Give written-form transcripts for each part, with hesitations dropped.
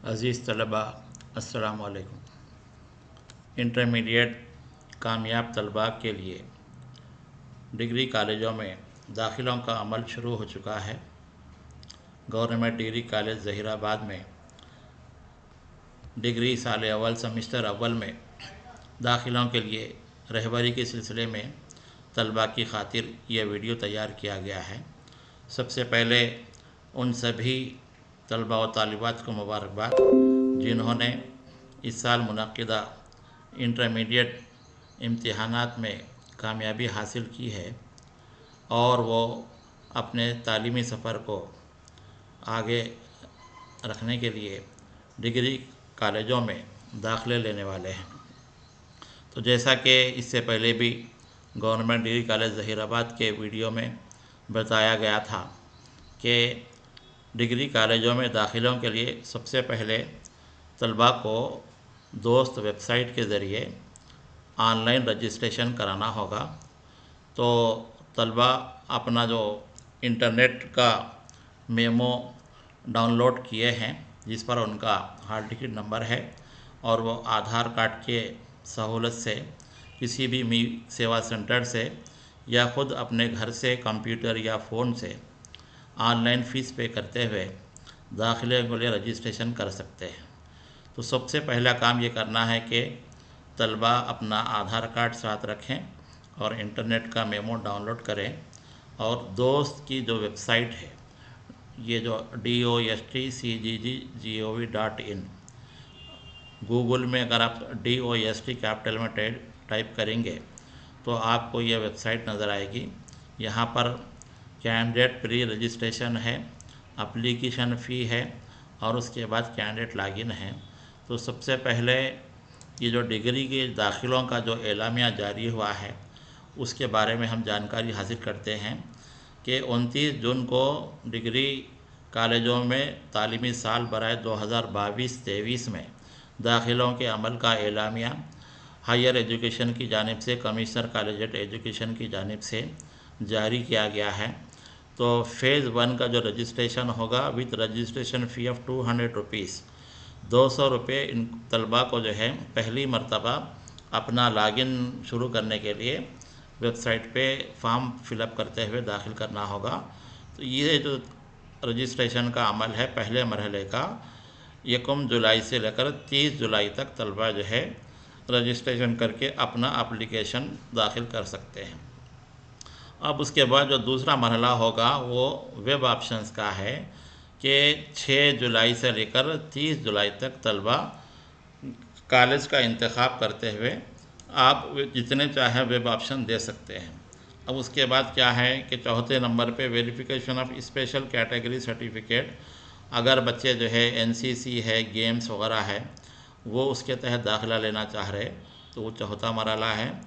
अज़ीज़ तलबा अस्सलामु अलैकुम। इंटरमीडिएट कामयाब तलबा के लिए डिग्री कॉलेजों में दाखिलों का अमल शुरू हो चुका है। गवर्नमेंट डिग्री कॉलेज ज़हीराबाद में डिग्री साल अव्वल सेमेस्टर अव्वल में दाखिलों के लिए रहबरी के सिलसिले में तलबा की खातिर यह वीडियो तैयार किया गया है। सबसे पहले उन सभी तलबा व तालिबात को मुबारकबाद जिन्होंने इस साल मुनक़िदा इंटरमीडिएट इम्तिहानात में कामयाबी हासिल की है और वो अपने तालीमी सफ़र को आगे रखने के लिए डिग्री कॉलेजों में दाखिले लेने वाले हैं। तो जैसा कि इससे पहले भी गवर्नमेंट डिग्री कॉलेज ज़हीराबाद के वीडियो में बताया गया था कि डिग्री कॉलेजों में दाखिलों के लिए सबसे पहले तलबा को दोस्त वेबसाइट के ज़रिए ऑनलाइन रजिस्ट्रेशन कराना होगा। तो तलबा अपना जो इंटरनेट का मेमो डाउनलोड किए हैं जिस पर उनका हॉल टिकट नंबर है और वो आधार कार्ड के सहूलत से किसी भी मी सेवा सेंटर से या ख़ुद अपने घर से कंप्यूटर या फ़ोन से ऑनलाइन फ़ीस पे करते हुए दाखिले के लिए रजिस्ट्रेशन कर सकते हैं। तो सबसे पहला काम ये करना है कि तलबा अपना आधार कार्ड साथ रखें और इंटरनेट का मेमो डाउनलोड करें और दोस्त की जो वेबसाइट है ये जो dostcggov.in गूगल में अगर आप DOST कैपिटल में टाइप करेंगे तो आपको यह वेबसाइट नज़र आएगी। यहाँ पर कैंडिडेट प्री रजिस्ट्रेशन है, एप्लीकेशन फ़ी है और उसके बाद कैंडिडेट लॉगिन है। तो सबसे पहले ये जो डिग्री के दाखिलों का जो एलामिया जारी हुआ है उसके बारे में हम जानकारी हासिल करते हैं कि 29 जून को डिग्री कॉलेजों में तालीमी साल बराए 2022-23 में दाखिलों के अमल का एलामिया हायर एजुकेशन की जानिब से कमिश्नर कॉलेजिएट एजुकेशन की जानिब से जारी किया गया है। तो फ़ेज़ 1 का जो रजिस्ट्रेशन होगा with registration fee of 200 rupees 200 रुपये इन तलबा को जो है पहली मरतबा अपना लॉगिन शुरू करने के लिए वेबसाइट पे फॉर्म फिलअप करते हुए दाखिल करना होगा। तो ये जो रजिस्ट्रेशन का अमल है पहले मरहले का 1 जुलाई से लेकर 30 जुलाई तक तलबा जो है रजिस्ट्रेशन करके अपना एप्लीकेशन दाखिल कर सकते हैं। अब उसके बाद जो दूसरा मरहला होगा वो वेब ऑप्शंस का है कि 6 जुलाई से लेकर 30 जुलाई तक तलबा कॉलेज का इंतखाब करते हुए आप जितने चाहें वेब ऑप्शन दे सकते हैं। अब उसके बाद क्या है कि चौथे नंबर पे verification of special category certificate अगर बच्चे जो है NCC है गेम्स वगैरह है वो उसके तहत दाखिला लेना चाह रहे तो वो चौथा मरहला है।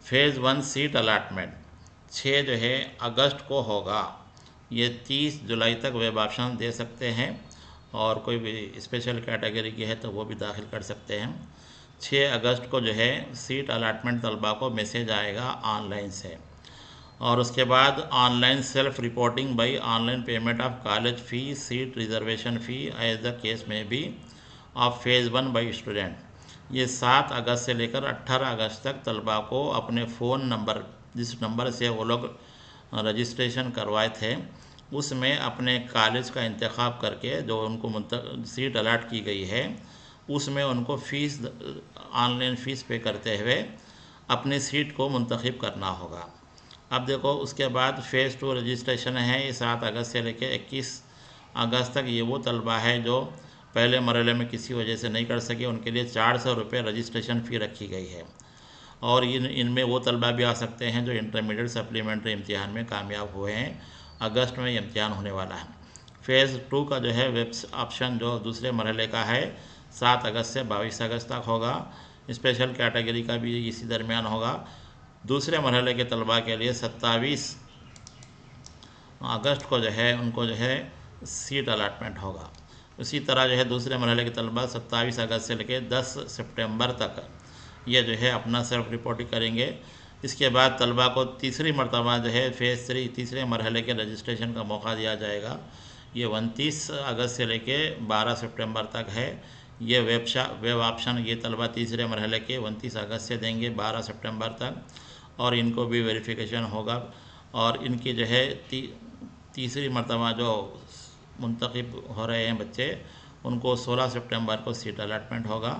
फ़ेज़ 1 सीट अलाटमेंट 6 जो है अगस्त को होगा। ये 30 जुलाई तक वेब ऑप्शन दे सकते हैं और कोई भी स्पेशल कैटेगरी की है तो वो भी दाखिल कर सकते हैं। 6 अगस्त को जो है सीट अलाटमेंट तलबा को मैसेज आएगा ऑनलाइन से और उसके बाद online self reporting by online payment of college fee seat reservation fee as the case में भी ऑफ फ़ेज़ 1 बाई स्टूडेंट। ये 7 अगस्त से लेकर 18 अगस्त तक तलबा को अपने फ़ोन नंबर जिस नंबर से वो लोग रजिस्ट्रेशन करवाए थे उसमें अपने कॉलेज का इंतखाब करके जो उनको सीट अलाट की गई है उसमें उनको फ़ीस ऑनलाइन फ़ीस पे करते हुए अपनी सीट को मुंतखब करना होगा। अब देखो उसके बाद फ़ेज़ 2 रजिस्ट्रेशन है ये 7 अगस्त से लेकर 21 अगस्त तक। ये वो तलबा है जो पहले मरहले में किसी वजह से नहीं कर सके उनके लिए 400 रुपये रजिस्ट्रेशन फ़ी रखी गई है और इनमें वो तलबा भी आ सकते हैं जो इंटरमीडिएट सप्लीमेंट्री इम्तिहान में कामयाब हुए हैं। अगस्त में इम्तिहान होने वाला है। फ़ेज़ 2 का जो है वेब ऑप्शन जो दूसरे मरहले का है 7 अगस्त से 22 अगस्त तक होगा। स्पेशल कैटेगरी का भी इसी दरमियान होगा। दूसरे मरहले के तलबा के लिए 27 अगस्त को जो है उनको जो है सीट अलाटमेंट होगा। उसी तरह जो है दूसरे मरहले के तलबा 27 अगस्त से लेकर 10 सितंबर तक ये जो है अपना सेल्फ रिपोर्टिंग करेंगे। इसके बाद तलबा को तीसरी मरतबा जो है फ़ेज़ 3 तीसरे मरहले के रजिस्ट्रेशन का मौका दिया जाएगा। ये 29 अगस्त से लेके 12 सितंबर तक है। ये वेब ऑप्शन ये तलबा तीसरे मरहले के 29 अगस्त से देंगे 12 सितंबर तक, और इनको भी वेरिफिकेशन होगा। और इनकी जो है तीसरी मरतबा जो मुंतखब हो रहे हैं बच्चे, उनको 16 सितंबर को सीट अलॉटमेंट होगा।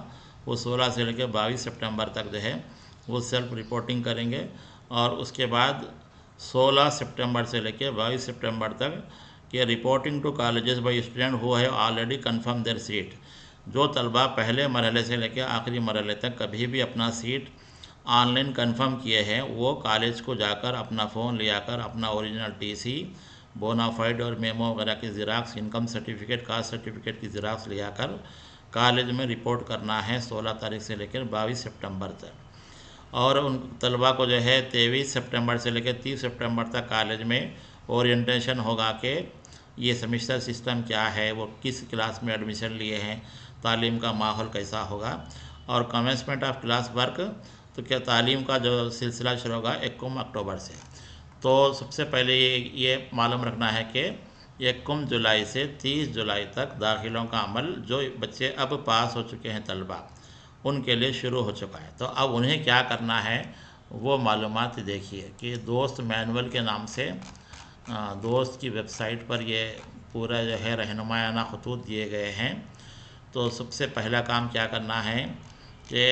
वो 16 से लेकर 22 सितंबर तक जो है वो सेल्फ रिपोर्टिंग करेंगे, और उसके बाद 16 सितंबर से लेकर 22 सितंबर तक के reporting to colleges by student who have already confirm their seat. जो तलबा पहले मरहले से लेकर आखिरी मरहले तक कभी भी अपना सीट ऑनलाइन कंफर्म किए हैं, वो कॉलेज को जाकर अपना फ़ोन ले आकर अपना ओरिजिनल टीसी, बोनाफाइड और मेमो वगैरह की ज़िराक्स, इनकम सर्टिफिकेट, कास्ट सर्टिफिकेट की ज़िराक्स ले आकर कॉलेज में रिपोर्ट करना है 16 तारीख से लेकर 22 सितंबर तक। और उन तलबा को जो है 23 सितंबर से लेकर 30 सितंबर तक कॉलेज में ओरिएंटेशन होगा कि ये सेमिस्टर सिस्टम क्या है, वो किस क्लास में एडमिशन लिए हैं, तालीम का माहौल कैसा होगा। और कमेंसमेंट ऑफ क्लास वर्क, तो क्या तालीम का जो सिलसिला शुरू होगा 1 अक्टूबर से। तो सबसे पहले ये मालूम रखना है कि 1 जुलाई से 30 जुलाई तक दाखिलों का अमल, जो बच्चे अब पास हो चुके हैं तलबा, उनके लिए शुरू हो चुका है। तो अब उन्हें क्या करना है वो मालूमात देखिए कि दोस्त मैनुअल के नाम से दोस्त की वेबसाइट पर ये पूरा जो है रहनुमायाना खतूत दिए गए हैं। तो सबसे पहला काम क्या करना है कि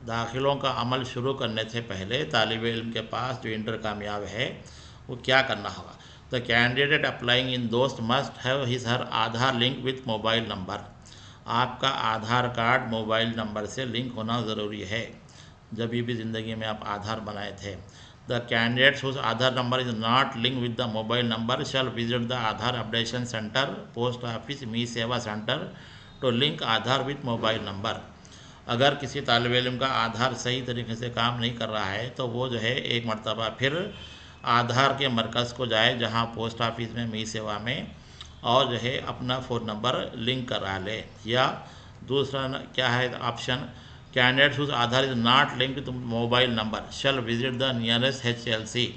दाखिलों का अमल शुरू करने से पहले तालिब इल्म के पास जो इंटर कामयाब है वो क्या करना होगा। द कैंडिडेट अप्लाइंग इन दोस्त must have his her Aadhaar link with mobile number. आपका आधार कार्ड मोबाइल नंबर से लिंक होना ज़रूरी है। जब भी ज़िंदगी में आप आधार बनाए थे, the candidates whose Aadhaar number is not link with the mobile number shall visit the Aadhaar updation centre, post office, Mee Seva centre to link Aadhaar with mobile number. अगर किसी तालिब इल्म का आधार सही तरीके से काम नहीं कर रहा है तो वो जो है एक मरतबा फिर आधार के मरकज़ को जाए, जहाँ पोस्ट ऑफिस में, मी सेवा में, और जो है अपना फ़ोन नंबर लिंक करा ले। या दूसरा क्या है option, candidates whose Aadhaar is not link to mobile number shall visit the nearest HLC।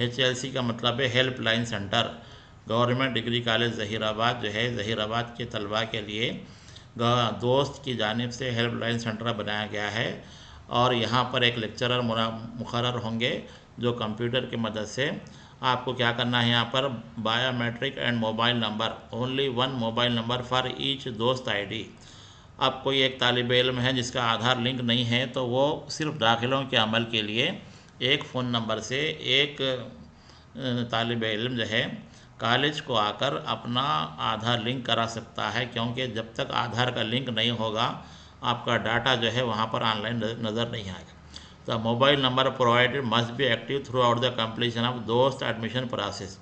HLC का मतलब है helpline centre. Government degree college Zaheerabad जो है, ज़हीराबाद के तलबा के लिए दोस्त की जानिब से हेल्पलाइन सेंटर बनाया गया है, और यहाँ पर एक लेक्चरर मुकर्रर होंगे जो कंप्यूटर की मदद से आपको क्या करना है, यहाँ पर biometric and mobile number, only 1 mobile number for each दोस्त ID। अब कोई एक तालिब इल्म है जिसका आधार लिंक नहीं है तो वो सिर्फ दाखिलों के अमल के लिए एक फ़ोन नंबर से एक तालिब इल्म जो है कॉलेज को आकर अपना आधार लिंक करा सकता है, क्योंकि जब तक आधार का लिंक नहीं होगा आपका डाटा जो है वहाँ पर ऑनलाइन नज़र नहीं आएगा। The mobile number provided must be active through out the completion of दोस्त एडमिशन प्रोसेस।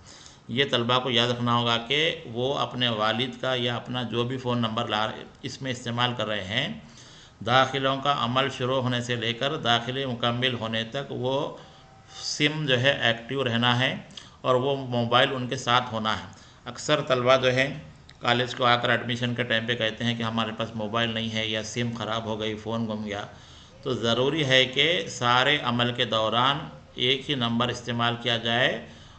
ये तलबा को याद रखना होगा कि वो अपने वालिद का या अपना जो भी फ़ोन नंबर इसमें इस्तेमाल कर रहे हैं, दाखिलों का अमल शुरू होने से लेकर दाखिले मुकम्मिल होने तक वो सिम जो है एक्टिव रहना है और वो मोबाइल उनके साथ होना है। अक्सर तलबा जो है कॉलेज को आकर एडमिशन के टाइम पे कहते हैं कि हमारे पास मोबाइल नहीं है या सिम ख़राब हो गई, फ़ोन गुम गया। तो ज़रूरी है कि सारे अमल के दौरान एक ही नंबर इस्तेमाल किया जाए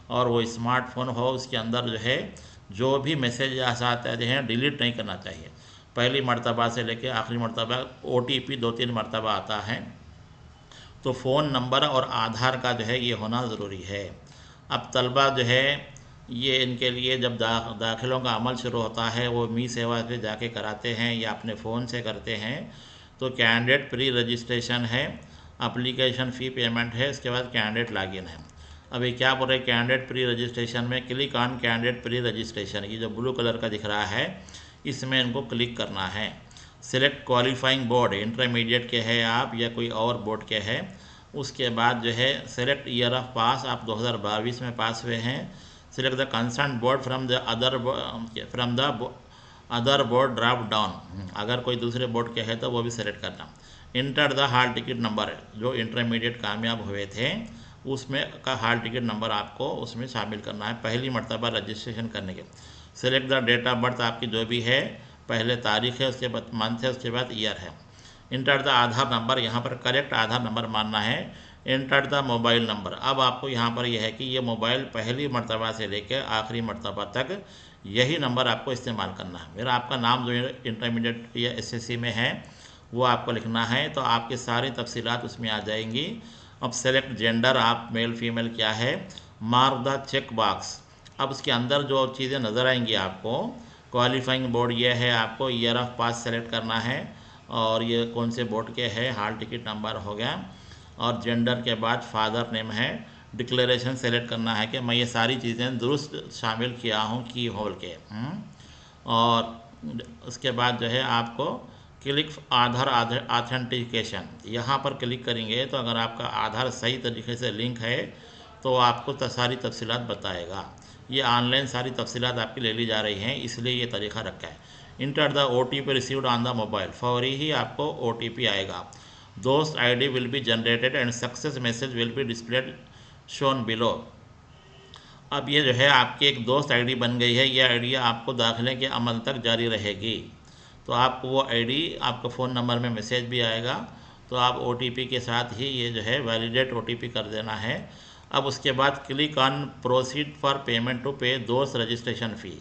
और वो स्मार्टफ़ोन हो, उसके अंदर जो है जो भी मैसेज आते हैं डिलीट नहीं करना चाहिए। पहली मरतबा से लेकर आखिरी मरतबा OTP 2-3 मरतबा आता है। तो फ़ोन नंबर और आधार का जो है ये होना ज़रूरी है। अब तलबा जो है ये इनके लिए जब दाखिलों का अमल शुरू होता है वो मी सेवा से जाके कराते हैं या अपने फ़ोन से करते हैं। तो कैंडिडेट प्री रजिस्ट्रेशन है, एप्लीकेशन फ़ी पेमेंट है, इसके बाद कैंडिडेट लॉगिन है। अभी क्या बोल रहे हैं, कैंडिडेट प्री रजिस्ट्रेशन में click on candidate pre registration, ये जो ब्लू कलर का दिख रहा है इसमें इनको क्लिक करना है। सिलेक्ट क्वालिफाइंग बोर्ड, इंटरमीडिएट के है आप या कोई और बोर्ड के है। उसके बाद जो है सेलेक्ट ईयर ऑफ पास, आप 2022 में पास हुए हैं। Select the concern board from the other board drop down, अगर कोई दूसरे बोर्ड के है तो वो भी सेलेक्ट करना। Enter the hall ticket number, जो इंटरमीडिएट कामयाब हुए थे उसमें का हॉल टिकट नंबर आपको उसमें शामिल करना है पहली मरतबा रजिस्ट्रेशन करने के। Select the date of birth, आपकी जो भी है, पहले तारीख है, उसके बाद मंथ है, उसके बाद ईयर है। इंटर द आधार नंबर, यहाँ पर करेक्ट आधार नंबर मानना है। इंटर द मोबाइल नंबर, अब आपको यहाँ पर यह है कि ये मोबाइल पहली मरतबा से लेकर आखिरी मरतबा तक यही नंबर आपको इस्तेमाल करना है। फिर आपका नाम जो इंटरमीडिएट या एसएससी में है वो आपको लिखना है, तो आपकी सारी तफसीलात उसमें आ जाएंगी। अब सेलेक्ट जेंडर, आप मेल फीमेल क्या है, मार्क द चेक बॉक्स। अब उसके अंदर जो चीज़ें नज़र आएंगी आपको, क्वालिफाइंग बोर्ड ये है, आपको ईयर ऑफ पास सेलेक्ट करना है और ये कौन से बोर्ड के है, हॉल टिकट नंबर हो गया, और जेंडर के बाद फादर नेम है, डिक्लेरेशन सेलेक्ट करना है कि मैं ये सारी चीज़ें दुरुस्त शामिल किया हूँ की होल के। और उसके बाद जो है आपको क्लिक आधार ऑथेंटिकेशन, यहाँ पर क्लिक करेंगे तो अगर आपका आधार सही तरीके से लिंक है तो आपको सारी तफसीलात बताएगा। ये ऑनलाइन सारी तफसीलात आपकी ले ली जा रही हैं, इसलिए ये तरीका रखा है। Enter the OTP received on the mobile, फौरी ही आपको OTP आएगा। दोस्त ID will be generated and success message will be displayed shown below. अब ये जो है आपकी एक दोस्त आईडी बन गई है, ये आईडी आपको दाखिले के अमल तक जारी रहेगी। तो आपको वो आईडी आपको फ़ोन नंबर में मैसेज भी आएगा, तो आप OTP के साथ ही ये जो है वैलिडेट OTP कर देना है। अब उसके बाद click on proceed for payment to pay DOST registration फ़ी।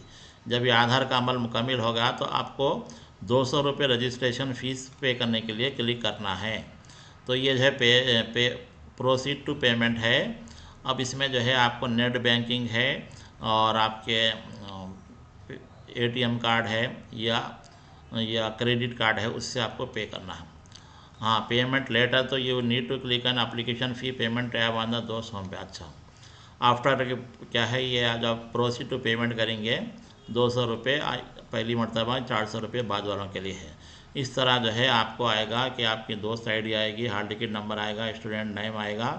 जब ये आधार का अमल मुकम्मल होगा तो आपको 200 रुपये रजिस्ट्रेशन फ़ीस पे करने के लिए क्लिक करना है। तो ये जो है पे प्रोसीड टू पेमेंट है। अब इसमें जो है आपको नेट बैंकिंग है और आपके ATM कार्ड है या क्रेडिट कार्ड है, उससे आपको पे करना है। हाँ, पेमेंट लेटर तो you need to click on application fee payment tab on the DOST home पे। अच्छा, आफ्टर क्या है ये, जब प्रोसीड टू पेमेंट करेंगे 200 रुपये पहली मरतबा, 400 रुपये बाद वालों के लिए है। इस तरह जो है आपको आएगा कि आपकी दोस्त आईडी आएगी, हॉल टिकट नंबर आएगा, स्टूडेंट नेम आएगा,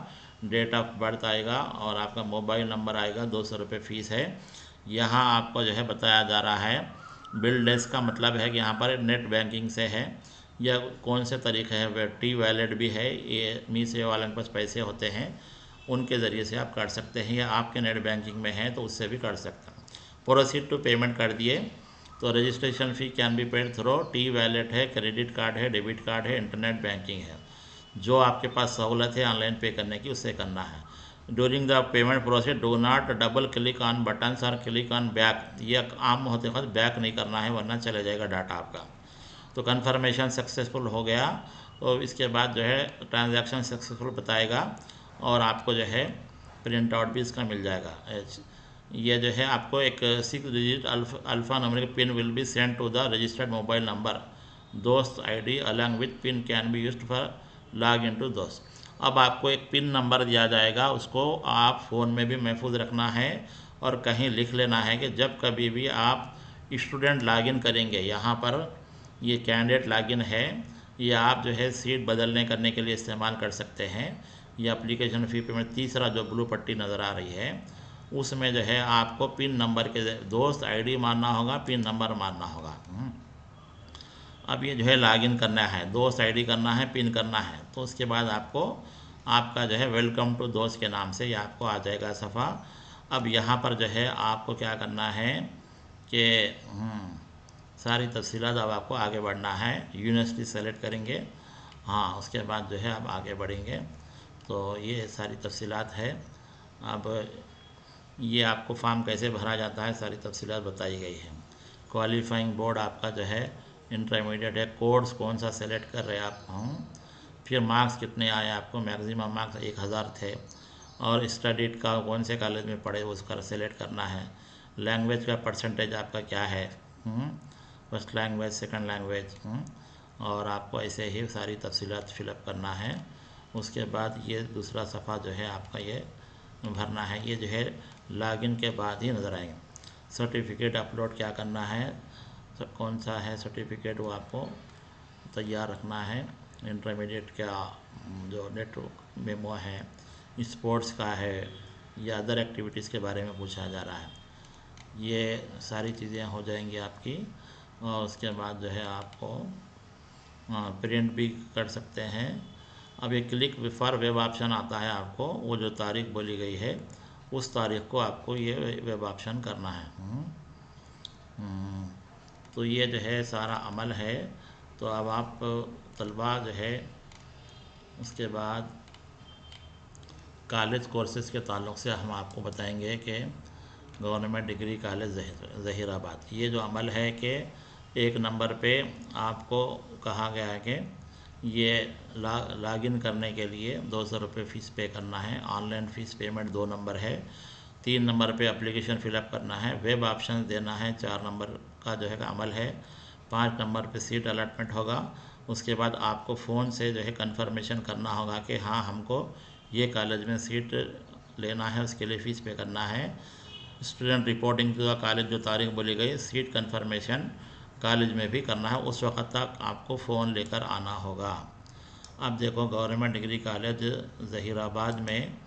डेट ऑफ बर्थ आएगा और आपका मोबाइल नंबर आएगा। 200 रुपये फ़ीस है। यहाँ आपको जो है बताया जा रहा है बिल डेस्क का मतलब है कि यहाँ पर नेट बैंकिंग से है या कौन से तरीके है, वे टी वैलेट भी है, ये मी से वालों के पास पैसे होते हैं उनके ज़रिए से आप कर सकते हैं, या आपके नेट बैंकिंग में है तो उससे भी कर सकते हैं। प्रोसीड टू पेमेंट कर दिए तो registration fee can be paid through T wallet है, क्रेडिट कार्ड है, डेबिट कार्ड है, इंटरनेट बैंकिंग है। जो आपके पास सहूलत है ऑनलाइन पे करने की उससे करना है। During the payment process do not double click on buttons और क्लिक ऑन बैक। ये आम होते वक्त बैक नहीं करना है वरना चले जाएगा डाटा आपका। तो कन्फर्मेशन सक्सेसफुल हो गया तो इसके बाद जो है ट्रांजैक्शन सक्सेसफुल बताएगा और आपको जो है प्रिंट आउट भी इसका मिल जाएगा। ये जो है आपको एक 6 digit alpha numeric pin will be send to the registered mobile number DOST ID along with pin can be used for log in to DOST. अब आपको एक पिन नंबर दिया जाएगा, उसको आप फ़ोन में भी महफूज रखना है और कहीं लिख लेना है कि जब कभी भी आप स्टूडेंट लॉगिन करेंगे, यहाँ पर ये कैंडिडेट लॉगिन है, ये आप जो है सीट बदलने करने के लिए इस्तेमाल कर सकते हैं। ये एप्लीकेशन फ़ी पेमेंट तीसरा जो ब्लू पट्टी नज़र आ रही है उसमें जो है आपको पिन नंबर के दोस्त ID मारना होगा, पिन नंबर मारना होगा। अब ये जो है लॉगिन करना है, दोस्त ID करना है, पिन करना है, तो उसके बाद आपको आपका जो है वेलकम टू दोस्त के नाम से ये आपको आ जाएगा सफ़ा। अब यहाँ पर जो है आपको क्या करना है कि सारी तफसीलात अब आपको आगे बढ़ना है। यूनिवर्सिटी सेलेक्ट करेंगे, हाँ, उसके बाद जो है आप आगे बढ़ेंगे तो ये सारी तफसीलात है। अब ये आपको फॉर्म कैसे भरा जाता है सारी तफसीलात बताई गई है। क्वालिफाइंग बोर्ड आपका जो है इंटरमीडिएट है, कोर्स कौन सा सेलेक्ट कर रहे हैं आप, फिर मार्क्स कितने आए आपको, मैक्सिमम मार्क्स 1000 थे, और स्टडीड का कौन से कॉलेज में पढ़े उसका सेलेक्ट करना है। लैंग्वेज का परसेंटेज आपका क्या है, फर्स्ट लैंग्वेज, सेकंड लैंग्वेज, और आपको ऐसे ही सारी तफसीलात फिलअप करना है। उसके बाद ये दूसरा सफ़ा जो है आपका ये भरना है। ये जो है लॉगिन के बाद ही नज़र आएंगे। सर्टिफिकेट अपलोड क्या करना है, कौन सा है सर्टिफिकेट वो आपको तैयार रखना है। इंटरमीडिएट का जो नेटवर्क मेमो है, स्पोर्ट्स का है या अदर एक्टिविटीज़ के बारे में पूछा जा रहा है। ये सारी चीज़ें हो जाएंगी आपकी और उसके बाद जो है आपको प्रिंट भी कर सकते हैं। अब ये क्लिक फॉर वेब ऑप्शन आता है, आपको वो जो तारीख बोली गई है उस तारीख को आपको ये वेब ऑप्शन करना है। तो ये जो है सारा अमल है। तो अब आप तलबा जो है उसके बाद कॉलेज कोर्सेज़ के ताल्लुक़ से हम आपको बताएंगे कि गवर्नमेंट डिग्री कॉलेज ज़हीराबाद। ये जो अमल है कि 1 नंबर पे आपको कहा गया है कि ये लॉगिन करने के लिए 200 रुपये फ़ीस पे करना है। ऑनलाइन फ़ीस पेमेंट 2 नंबर है। 3 नंबर पे एप्लीकेशन फ़िलअप करना है। वेब ऑप्शन देना है। 4 नंबर का जो है अमल है। 5 नंबर पे सीट अलॉटमेंट होगा। उसके बाद आपको फ़ोन से जो है कन्फर्मेशन करना होगा कि हाँ हमको ये कॉलेज में सीट लेना है, उसके लिए फ़ीस पे करना है। स्टूडेंट रिपोर्टिंग का कॉलेज जो तारीख बोली गई, सीट कन्फर्मेशन कॉलेज में भी करना है। उस वक्त तक आपको फ़ोन लेकर आना होगा। अब देखो गवर्नमेंट डिग्री कॉलेज ज़हीराबाद में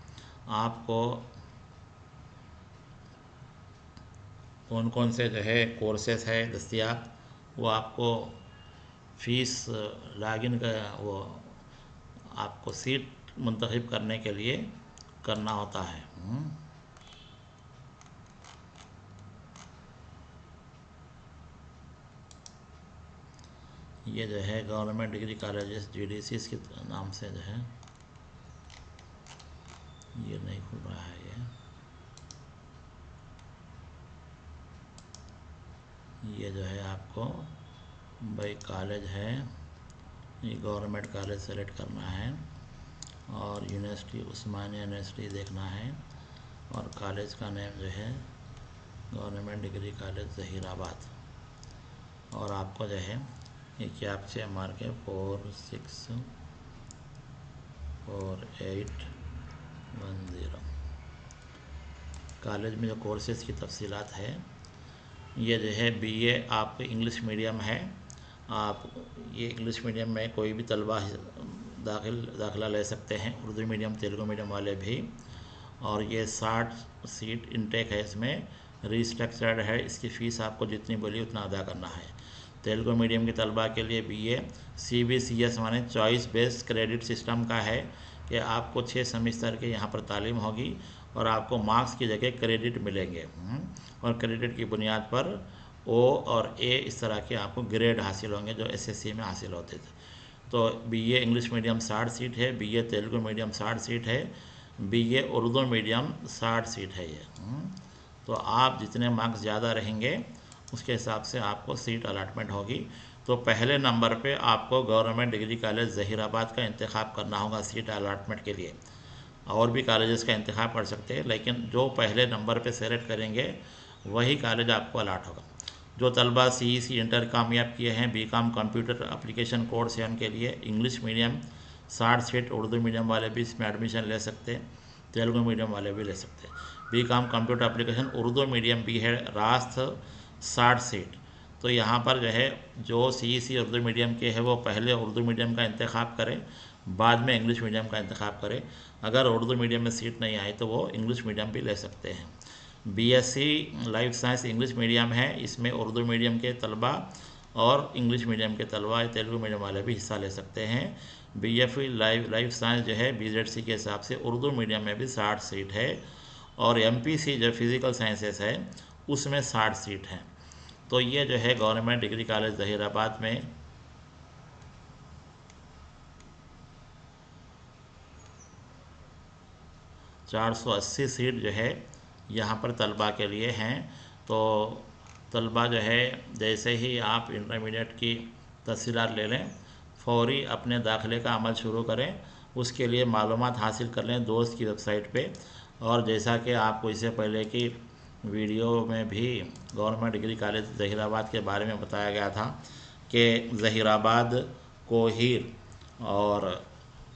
आपको कौन कौन से जो है कोर्सेस है दस्तियाब, वो आपको फ़ीस लॉगिन का वो आपको सीट मुंतखब करने के लिए करना होता है। ये जो है गवर्नमेंट डिग्री कॉलेजेस GDCs के नाम से जो है, ये नहीं खुल रहा है। ये जो है आपको भाई कॉलेज है, ये गवर्नमेंट कॉलेज सेलेक्ट करना है और यूनिवर्सिटी उस्मानिया यूनिवर्सिटी देखना है और कॉलेज का नेम जो है गवर्नमेंट डिग्री कॉलेज ज़हीराबाद। और आपको जो है ये कैप्चा मार के 464810 कॉलेज में जो कोर्सेज की तफसीलात है, ये जो है BA आप इंग्लिश मीडियम है। आप ये इंग्लिश मीडियम में कोई भी तलबा दाखिला ले सकते हैं, उर्दू मीडियम तेलुगु मीडियम वाले भी। और ये 60 सीट इनटेक है, इसमें रिस्ट्रक्चर्ड है। इसकी फ़ीस आपको जितनी बोली उतना अदा करना है। तेलुगु मीडियम के तलबा के लिए BA CBCS माने चॉइस बेस्ड क्रेडिट सिस्टम का है कि आपको 6 सेमेस्टर के यहाँ पर तालीम होगी और आपको मार्क्स की जगह क्रेडिट मिलेंगे। और क्रेडिट की बुनियाद पर O और A इस तरह के आपको ग्रेड हासिल होंगे जो SSC में हासिल होते थे। तो BA इंग्लिश मीडियम 60 सीट है, BA तेलुगु मीडियम 60 सीट है, BA उर्दू मीडियम 60 सीट है ये। तो आप जितने मार्क्स ज़्यादा रहेंगे उसके हिसाब से आपको सीट अलॉटमेंट होगी। तो पहले नंबर पे आपको गवर्नमेंट डिग्री कॉलेज ज़हीराबाद का इंतखाब करना होगा सीट अलॉटमेंट के लिए। और भी कॉलेजेस का इंतखाब कर सकते हैं, लेकिन जो पहले नंबर पे सेलेक्ट करेंगे वही कॉलेज आपको अलॉट होगा। जो तलबा CEC इंटर कामयाब किए हैं, BCom कंप्यूटर एप्लीकेशन कोर्स है, उनके लिए English medium 60 seat, Urdu medium वाले भी इसमें एडमिशन ले सकते हैं, तेलुगु मीडियम वाले भी ले सकते हैं। BCom computer application Urdu medium भी है, रास्त 60 सीट। तो यहाँ पर जो है जो CEC उर्दू मीडियम के है वो पहले उर्दू मीडियम का इंतखाब करें, बाद में इंग्लिश मीडियम का इंतखाब करें। अगर उर्दू मीडियम में सीट नहीं आई तो वो इंग्लिश मीडियम भी ले सकते हैं। BSc life science English medium है, इसमें उर्दू मीडियम के तलबा और इंग्लिश मीडियम के तलबा तेलुगु मीडियम वाले भी हिस्सा ले सकते हैं। BFE लाइफ साइंस जो है BZC के हिसाब से उर्दू मीडियम में भी 60 सीट है और MPC जो फिज़िकल साइंसेस है उसमें 60 सीट हैं। तो ये जो है गवर्नमेंट डिग्री कॉलेज ज़हीराबाद में 480 सीट जो है यहाँ पर तलबा के लिए हैं। तो तलबा जो है जैसे ही आप इंटरमीडिएट की तफसीलात ले लें, फौरी अपने दाखिले का अमल शुरू करें। उसके लिए मालूमात हासिल कर लें दोस्त की वेबसाइट पे। और जैसा कि आपको इससे पहले की वीडियो में भी गवर्नमेंट डिग्री कॉलेज ज़हीराबाद के बारे में बताया गया था कि ज़हीराबाद, कोहीर और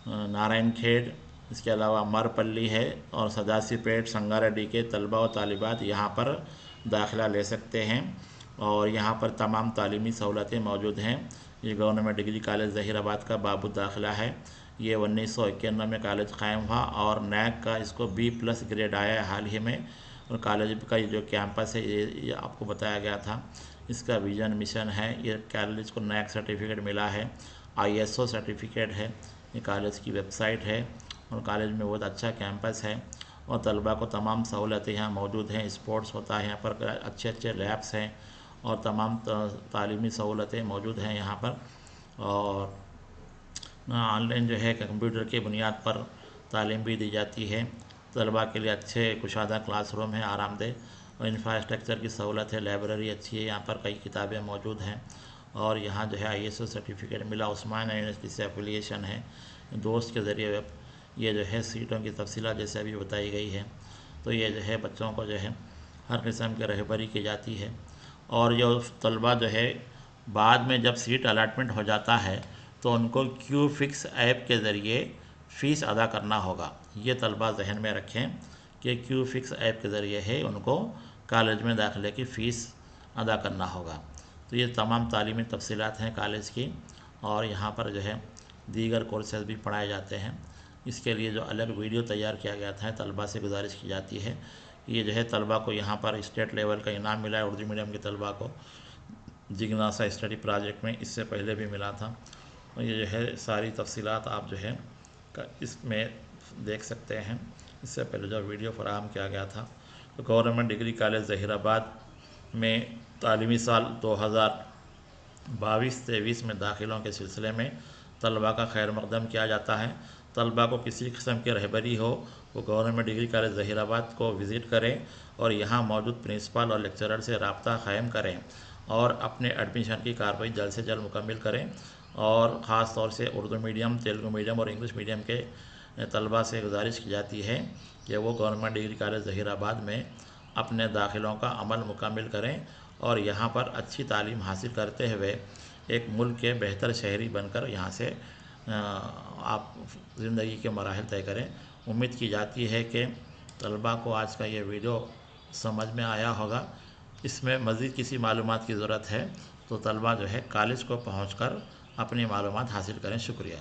नारायण खेड़, इसके अलावा मरपल्ली है और सदाशिवपेट संगारेड्डी के तलबा और तालिबात यहाँ पर दाखिला ले सकते हैं और यहाँ पर तमाम तालीमी सहूलतें मौजूद हैं। ये गवर्नमेंट डिग्री कॉलेज ज़हीराबाद का बाबू दाखिला है। ये 1991 में कॉलेज क़ायम हुआ और NAC का इसको B+ ग्रेड आया है हाल ही में। और कॉलेज का ये जो कैंपस है ये आपको बताया गया था, इसका विज़न मिशन है। ये कॉलेज को NAC सर्टिफिकेट मिला है, ISO सर्टिफिकेट है। ये कॉलेज की वेबसाइट है और कॉलेज में बहुत अच्छा कैंपस है और तलबा को तमाम सहूलतें यहाँ मौजूद हैं। स्पोर्ट्स होता है यहाँ पर, अच्छे अच्छे लैब्स हैं और तमाम तालीमी सहूलतें मौजूद हैं यहाँ पर। और ऑनलाइन जो है कंप्यूटर की बुनियाद पर तालीम भी दी जाती है। तलबा के लिए अच्छे कुशादा क्लासरूम है, आरामदेह। और इंफ्रास्ट्रक्चर की सहूलत है, लाइब्रेरी अच्छी है, यहाँ पर कई किताबें मौजूद हैं और यहाँ जो है ISO सर्टिफिकेट मिला, उस्मानिया यूनिवर्सिटी से एफिलिएशन है। दोस्त के ज़रिए ये जो है सीटों की तफसीलात जैसे अभी बताई गई है। तो ये जो है बच्चों को जो है हर किस्म की रहबरी की जाती है। और जो तलबा जो है बाद में जब सीट अलाटमेंट हो जाता है तो उनको क्यू फिक्स ऐप के ज़रिए फ़ीस अदा करना होगा। ये तलबा जहन में रखें कि क्यू फिक्स ऐप के ज़रिए है उनको कॉलेज में दाखिले की फ़ीस अदा करना होगा। तो ये तमाम तालीमी तफसीलात हैं कॉलेज की, और यहाँ पर जो है दीगर कोर्सेज भी पढ़ाए जाते हैं। इसके लिए जो अलग वीडियो तैयार किया गया था, तलबा से गुजारिश की जाती है कि ये जो है तलबा को यहाँ पर स्टेट लेवल का इनाम मिला है उर्दू मीडियम के तलबा को जिग्नासा स्टडी प्रोजेक्ट में, इससे पहले भी मिला था। और ये जो है सारी तफसीलात आप जो है इसमें देख सकते हैं। इससे पहले जो वीडियो फराहम किया गया था, तो गवर्नमेंट डिग्री कॉलेज ज़हीराबाद में तालीमी साल 2022-23 में दाखिलों के सिलसिले में तलबा का खैर मकदम किया जाता है। तलबा को किसी किस्म की रहबरी हो वो गवर्नमेंट डिग्री कॉलेज ज़हीराबाद को विज़िट करें और यहाँ मौजूद प्रिंसिपल और लेक्चरर से रब्ता कायम करें और अपने एडमिशन की कार्रवाई जल्द से जल्द मुकम्मल करें। और ख़ास तौर से उर्दू मीडियम, तेलुगु मीडियम और इंग्लिश मीडियम के तलबा से गुजारिश की जाती है कि वो गवर्नमेंट डिग्री कॉलेज ज़हीराबाद में अपने दाखिलों का अमल मुकम्मल करें और यहाँ पर अच्छी तालीम हासिल करते हुए एक मुल्क के बेहतर शहरी बनकर यहाँ से आप ज़िंदगी के मराहल तय करें। उम्मीद की जाती है कि तलबा को आज का ये वीडियो समझ में आया होगा। इसमें मज़ीद किसी मालूमात की ज़रूरत है तो तलबा जो है कॉलेज को पहुँचकर अपनी मालूमात हासिल करें। शुक्रिया।